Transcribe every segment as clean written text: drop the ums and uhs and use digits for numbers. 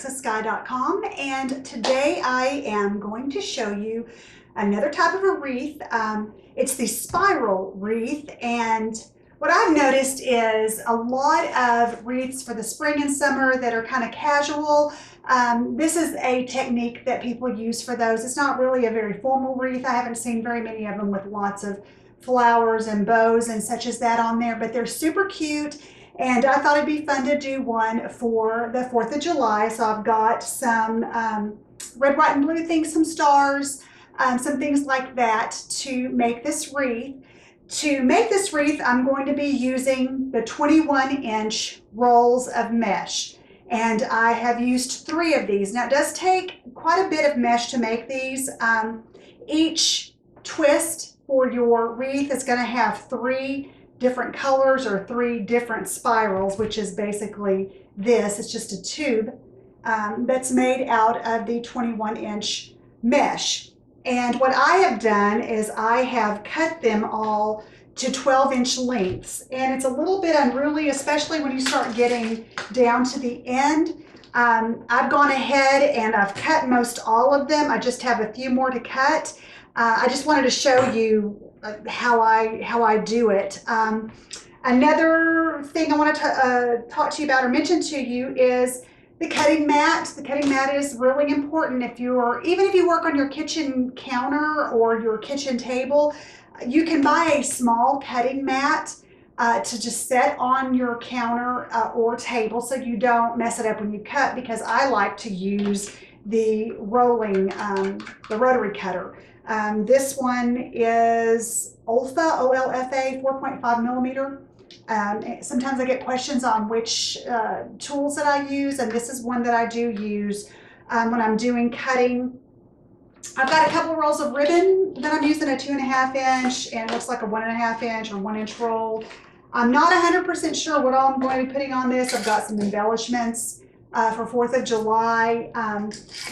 alexasky.com, and today I am going to show you another type of a wreath. It's the spiral wreath, and what I've noticed is a lot of wreaths for the spring and summer that are kind of casual. This is a technique that people use for those. It's not really a very formal wreath. I haven't seen very many of them with lots of flowers and bows and such as that on there, but they're super cute. And I thought it'd be fun to do one for the 4th of July. So I've got some red, white, and blue things, some stars, some things like that to make this wreath. To make this wreath, I'm going to be using the 21-inch rolls of mesh. And I have used 3 of these. Now it does take quite a bit of mesh to make these. Each twist for your wreath is going to have 3 different colors or 3 different spirals, which is basically this. It's just a tube that's made out of the 21-inch mesh. And what I have done is I have cut them all to 12-inch lengths. And it's a little bit unruly, especially when you start getting down to the end. I've gone ahead and I've cut most all of them. I just have a few more to cut. I just wanted to show you how I do it. Another thing I want to talk to you about or mention to you is the cutting mat. The cutting mat is really important even if you work on your kitchen counter or your kitchen table. You can buy a small cutting mat to just set on your counter or table so you don't mess it up when you cut, because I like to use the rotary cutter. This one is Olfa, O-L-F-A, 4.5 millimeter. Sometimes I get questions on which tools that I use, and this is one that I do use when I'm doing cutting. I've got a couple of rolls of ribbon that I'm using, a 2.5 inch, and it looks like a 1.5 inch or 1 inch roll. I'm not 100% sure what all I'm going to be putting on this. I've got some embellishments for 4th of July.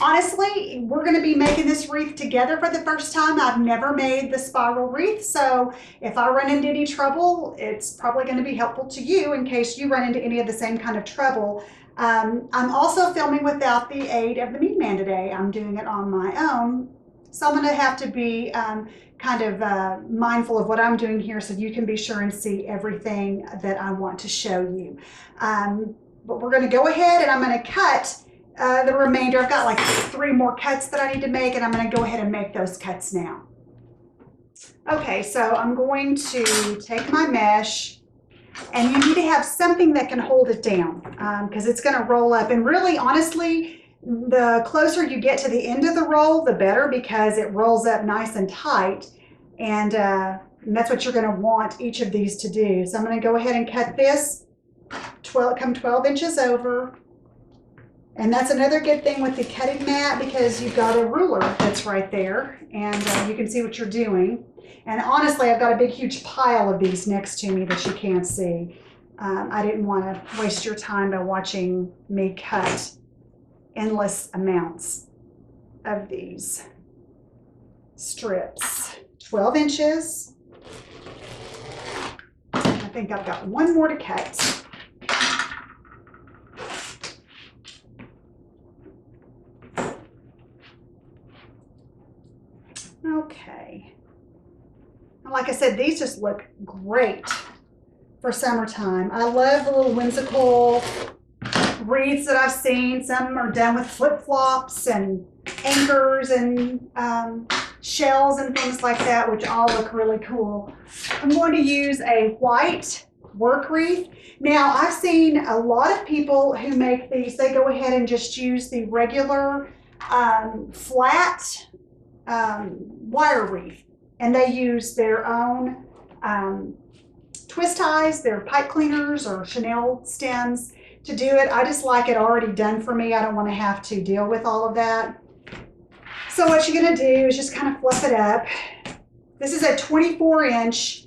Honestly, we're going to be making this wreath together for the first time. I've never made the spiral wreath, so if I run into any trouble, it's probably going to be helpful to you in case you run into any of the same kind of trouble. I'm also filming without the aid of the Mean Man today. I'm doing it on my own, so I'm going to have to be kind of mindful of what I'm doing here so you can be sure and see everything that I want to show you. But we're going to go ahead and I'm going to cut the remainder. I've got like 3 more cuts that I need to make, and I'm going to go ahead and make those cuts now. Okay, so I'm going to take my mesh, and you need to have something that can hold it down because it's going to roll up. And really, honestly, the closer you get to the end of the roll, the better, because it rolls up nice and tight. And that's what you're going to want each of these to do. So I'm going to go ahead and cut this. 12 inches over. And that's another good thing with the cutting mat, because you've got a ruler that's right there, and you can see what you're doing. And honestly, I've got a big huge pile of these next to me that you can't see. I didn't want to waste your time by watching me cut endless amounts of these strips. 12 inches. I think I've got 1 more to cut. Okay, and like I said, these just look great for summertime. I love the little whimsical wreaths that I've seen. Some are done with flip-flops and anchors and shells and things like that, which all look really cool. I'm going to use a white work wreath. Now, I've seen a lot of people who make these, they go ahead and just use the regular flat wire wreath, and they use their own twist ties, their pipe cleaners or Chanel stems to do it. I just like it already done for me. I don't want to have to deal with all of that. So what you're going to do is just kind of fluff it up. This is a 24-inch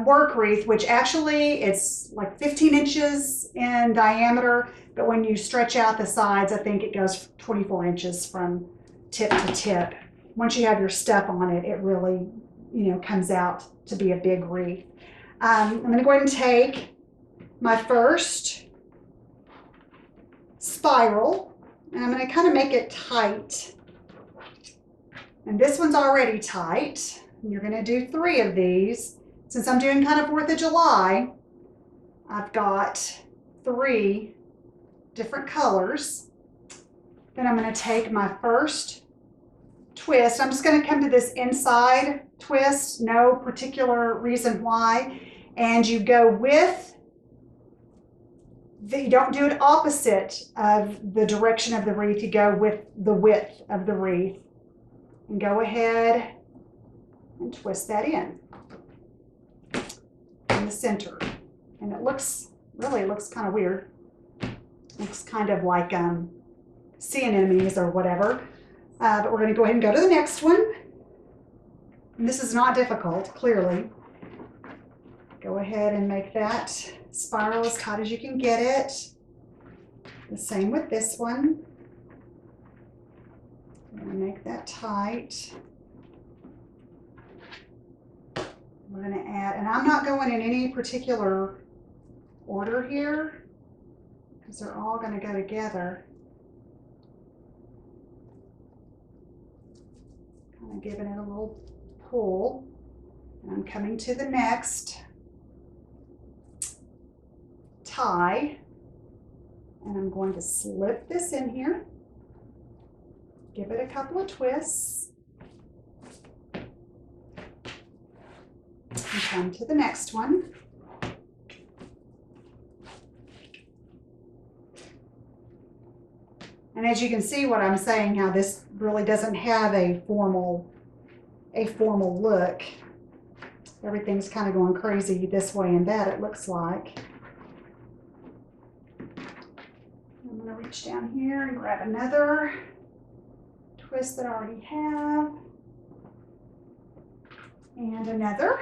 work wreath, which actually it's like 15 inches in diameter, but when you stretch out the sides, I think it goes 24 inches from tip to tip. Once you have your stuff on it, it really, comes out to be a big wreath. I'm going to go ahead and take my first spiral And I'm going to kind of make it tight. And this one's already tight. And you're going to do 3 of these. Since I'm doing kind of 4th of July, I've got 3 different colors. Then I'm going to take my first twist. I'm just going to come to this inside twist, no particular reason why. And you go with, you don't do it opposite of the direction of the wreath, you go with the width of the wreath. And go ahead and twist that in the center. And it really looks kind of weird. Looks kind of like sea anemones or whatever. But we're going to go ahead and go to the next one. And this is not difficult, clearly. Go ahead and make that spiral as tight as you can get it. The same with this one. I'm going to make that tight. We're going to add, and I'm not going in any particular order here because they're all going to go together. Kind of giving it a little pull. And I'm coming to the next tie, and I'm going to slip this in here. Give it a couple of twists. And come to the next one. And as you can see what I'm saying, how this really doesn't have a formal look. Everything's kind of going crazy this way and that, it looks like. I'm going to reach down here and grab another twist that I already have, and another.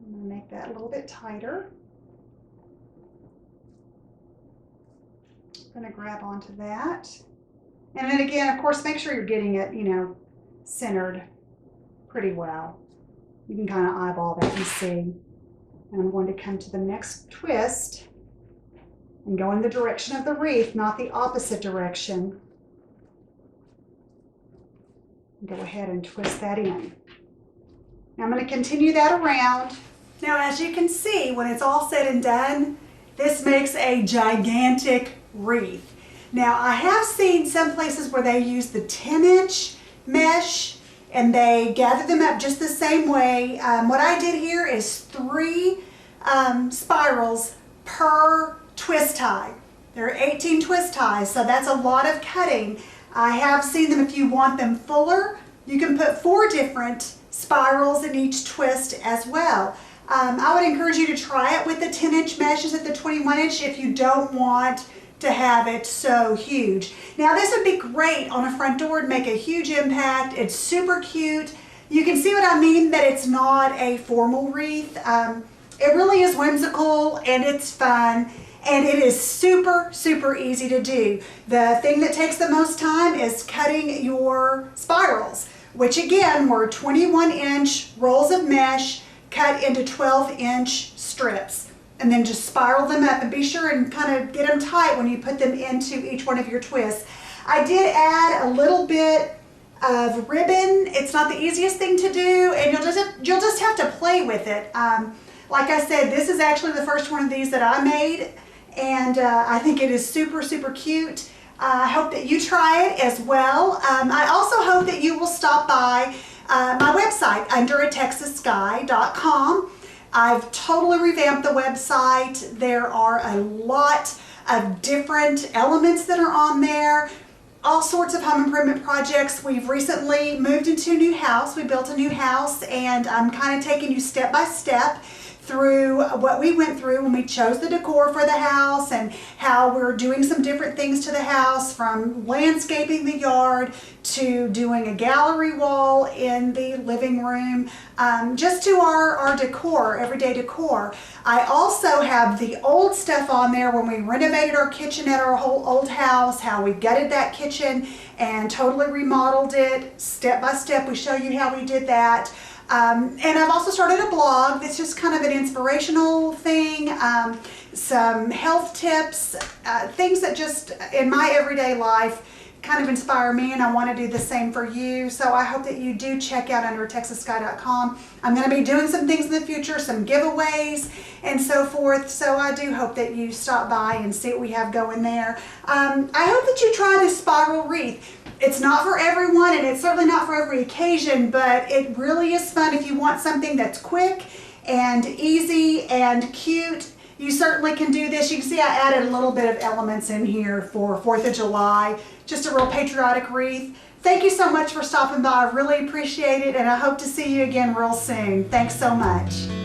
I'm going to make that a little bit tighter. I'm going to grab onto that, and then again, of course, make sure you're getting it, centered pretty well. You can kind of eyeball that and see. And I'm going to come to the next twist and go in the direction of the wreath, not the opposite direction. Go ahead and twist that in. Now I'm going to continue that around. Now, as you can see, when it's all said and done, this makes a gigantic wreath. Now, I have seen some places where they use the 10-inch mesh and they gather them up just the same way. What I did here is 3 spirals per twist tie. There are 18 twist ties, so that's a lot of cutting. I have seen them, if you want them fuller, you can put 4 different spirals in each twist as well. I would encourage you to try it with the 10-inch meshes at the 21-inch if you don't want to have it so huge. Now, this would be great on a front door and make a huge impact. It's super cute. You can see what I mean, that it's not a formal wreath. It really is whimsical and it's fun. And it is super, super easy to do. The thing that takes the most time is cutting your spirals, which again were 21-inch rolls of mesh cut into 12-inch strips. And then just spiral them up and be sure and kind of get them tight when you put them into each one of your twists. I did add a little bit of ribbon. It's not the easiest thing to do, and you'll just have to play with it. Like I said, this is actually the first one of these that I made, and I think it is super, super cute. I hope that you try it as well. I also hope that you will stop by my website, underatexassky.com. I've totally revamped the website. There are a lot of different elements that are on there. All sorts of home improvement projects. We've recently moved into a new house. We built a new house, and I'm kind of taking you step by step through what we went through when we chose the decor for the house and how we're doing some different things to the house, from landscaping the yard to doing a gallery wall in the living room, just to our decor, everyday decor. I also have the old stuff on there when we renovated our kitchen at our whole old house, how we gutted that kitchen and totally remodeled it. Step by step, we show you how we did that. And I've also started a blog that's just kind of an inspirational thing. some health tips, things that just in my everyday life kind of inspire me, and I want to do the same for you. So I hope that you do check out undertexassky.com. I'm going to be doing some things in the future, some giveaways and so forth. So I do hope that you stop by and see what we have going there. I hope that you try this spiral wreath. It's not for everyone, and it's certainly not for every occasion, but it really is fun if you want something that's quick and easy and cute. You certainly can do this. You can see I added a little bit of elements in here for 4th of July. Just a real patriotic wreath. Thank you so much for stopping by. I really appreciate it, and I hope to see you again real soon. Thanks so much.